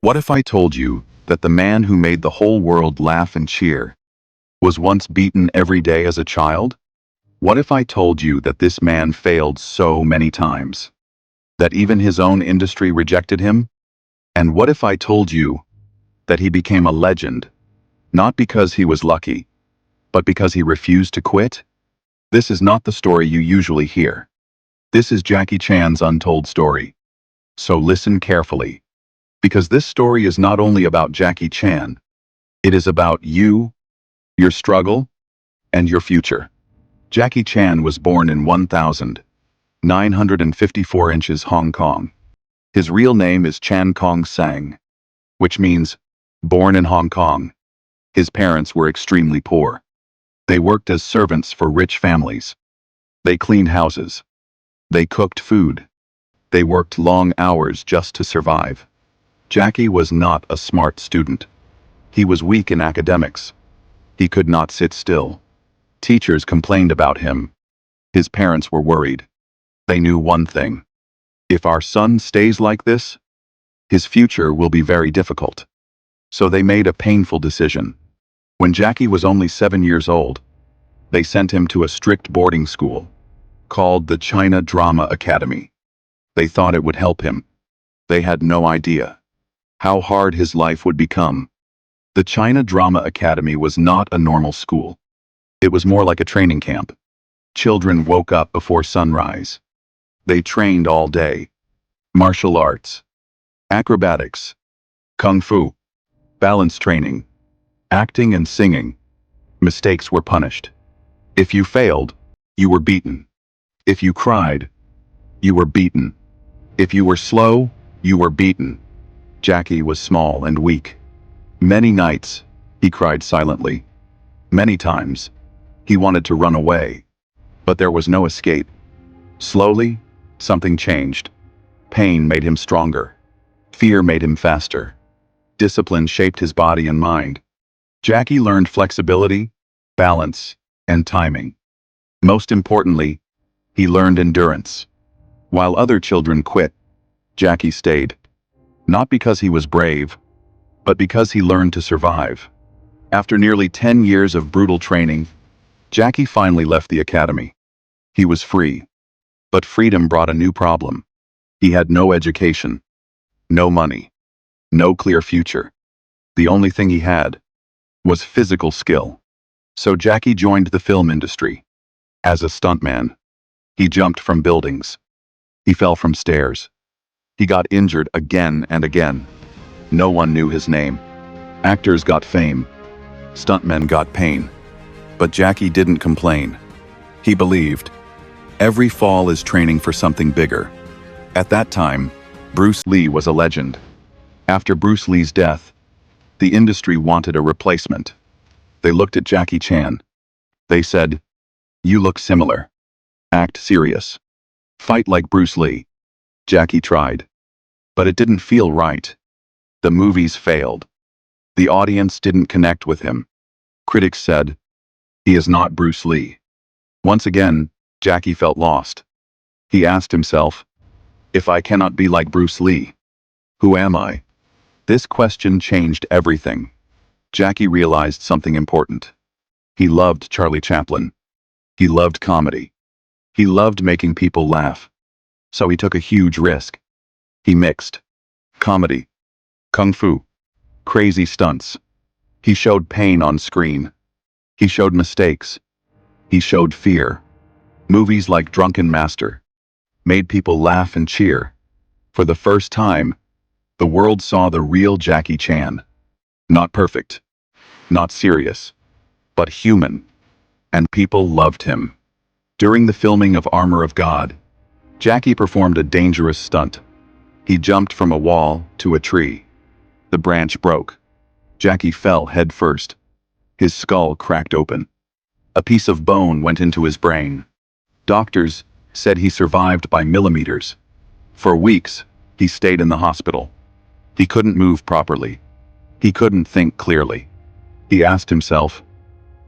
What if I told you that the man who made the whole world laugh and cheer was once beaten every day as a child? What if I told you that this man failed so many times that even his own industry rejected him? And what if I told you that he became a legend, not because he was lucky, but because he refused to quit? This is not the story you usually hear. This is Jackie Chan's untold story. So listen carefully, because this story is not only about Jackie Chan, it is about you, your struggle, and your future. Jackie Chan was born in 1954 inches Hong Kong. His real name is Chan Kong Sang, which means born in Hong Kong. His parents were extremely poor. They worked as servants for rich families. They cleaned houses. They cooked food. They worked long hours just to survive. Jackie was not a smart student. He was weak in academics. He could not sit still. Teachers complained about him. His parents were worried. They knew one thing. If our son stays like this, his future will be very difficult. So they made a painful decision. When Jackie was only 7 years old, they sent him to a strict boarding school called the China Drama Academy. They thought it would help him. They had no idea how hard his life would become. The China Drama Academy was not a normal school. It was more like a training camp. Children woke up before sunrise. They trained all day. Martial arts, acrobatics, kung fu, balance training, acting and singing. Mistakes were punished. If you failed, you were beaten. If you cried, you were beaten. If you were slow, you were beaten. Jackie was small and weak. Many nights, he cried silently. Many times, he wanted to run away. But there was no escape. Slowly, something changed. Pain made him stronger. Fear made him faster. Discipline shaped his body and mind. Jackie learned flexibility, balance, and timing. Most importantly, he learned endurance. While other children quit, Jackie stayed. Not because he was brave, but because he learned to survive. After nearly 10 years of brutal training, Jackie finally left the academy. He was free. But freedom brought a new problem. He had no education, no money, no clear future. The only thing he had was physical skill. So Jackie joined the film industry. As a stuntman, he jumped from buildings. He fell from stairs. He got injured again and again. No one knew his name. Actors got fame. Stuntmen got pain. But Jackie didn't complain. He believed, every fall is training for something bigger. At that time, Bruce Lee was a legend. After Bruce Lee's death, the industry wanted a replacement. They looked at Jackie Chan. They said, "You look similar. Act serious. Fight like Bruce Lee." Jackie tried. But it didn't feel right. The movies failed. The audience didn't connect with him. Critics said, "He is not Bruce Lee." Once again, Jackie felt lost. He asked himself, if I cannot be like Bruce Lee, who am I? This question changed everything. Jackie realized something important. He loved Charlie Chaplin. He loved comedy. He loved making people laugh. So he took a huge risk. He mixed comedy, kung fu, crazy stunts. He showed pain on screen. He showed mistakes. He showed fear. Movies like Drunken Master made people laugh and cheer. For the first time, the world saw the real Jackie Chan. Not perfect, not serious, but human. And people loved him. During the filming of Armor of God, Jackie performed a dangerous stunt. He jumped from a wall to a tree. The branch broke. Jackie fell head first. His skull cracked open. A piece of bone went into his brain. Doctors said he survived by millimeters. For weeks, he stayed in the hospital. He couldn't move properly. He couldn't think clearly. He asked himself,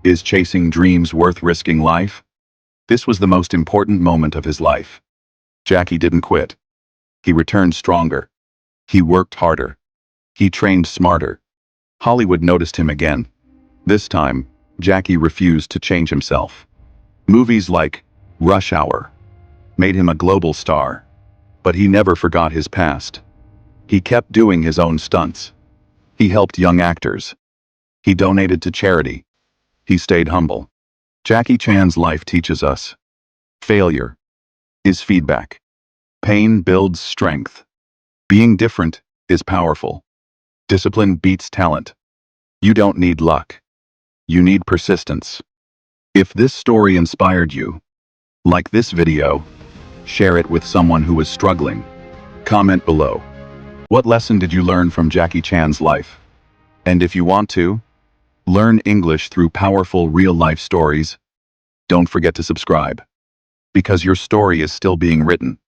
is chasing dreams worth risking life? This was the most important moment of his life. Jackie didn't quit. He returned stronger. He worked harder. He trained smarter. Hollywood noticed him again. This time, Jackie refused to change himself. Movies like Rush Hour made him a global star, but he never forgot his past. He kept doing his own stunts. He helped young actors. He donated to charity. He stayed humble. Jackie Chan's life teaches us failure is feedback. Pain builds strength. Being different is powerful. Discipline beats talent. You don't need luck. You need persistence. If this story inspired you, like this video, share it with someone who is struggling. Comment below. What lesson did you learn from Jackie Chan's life? And if you want to, learn English through powerful real-life stories, don't forget to subscribe, because your story is still being written.